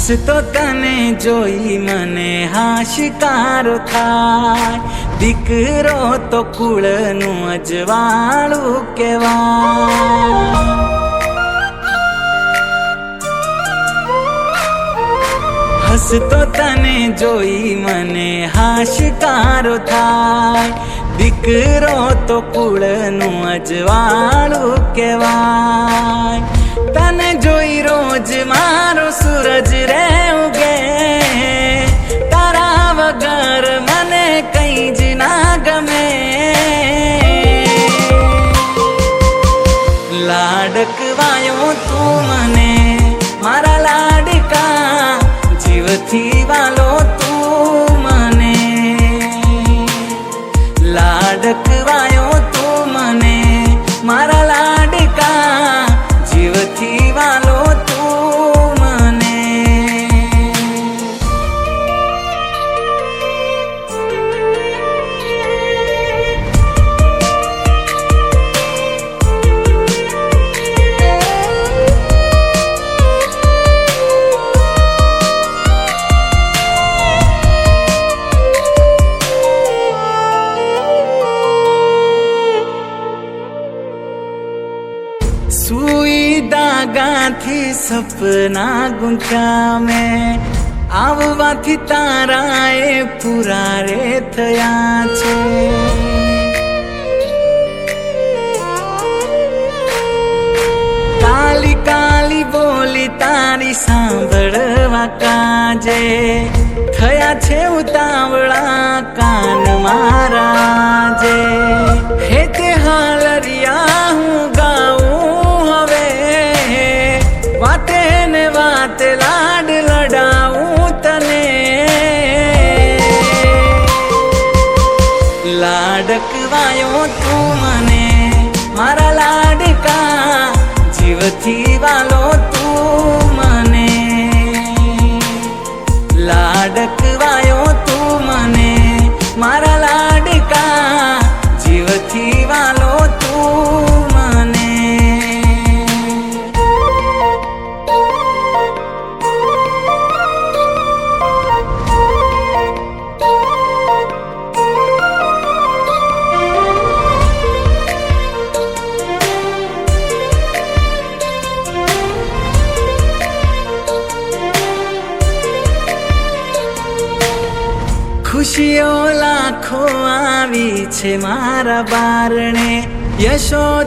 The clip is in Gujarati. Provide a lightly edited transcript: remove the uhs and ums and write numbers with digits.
હસતો તને જોઈ મને હાશિકારો થાય, દીકરો તો કુળનું અજવાળું કહેવાય। હસતો તને જોઈ મને હાશિકારો થાય, દીકરો તો કુળનું અજવાળું કહેવાય। તને જોઈ રોજ મારો સૂરજ રે ઉગે, તારા વગર મને કઈ જ ના ગમે। લાડકવાયો તું મને મારા લાડકા, જીવથી વાલો તું મને। લાડકવાયો તું મને મારા લાડકા, જીવથી વાલો તું મને। સુઈ દાગાથી સપના ગુંથ્યા મેં, આવવાથી તારાએ પૂરા રે થયા છે। કાલી કાલી બોલી તારી સાંભળવા કાજે, થયા છે ઉતાવળા કાન મારા જે। હે તે હાલરિયા હું ગાઉં હવે, વાતે ને વાતે લાડ લડાવું તને। લાડકવાયો તું મને મારા લાડકા, જીવથી વાલો તું મને। લાડકવાયો તું મને મારા લાડકા, જીવથી વાલો તું મને। ખુશીઓ લાખો આવી છે મારા બારણે, યશોદા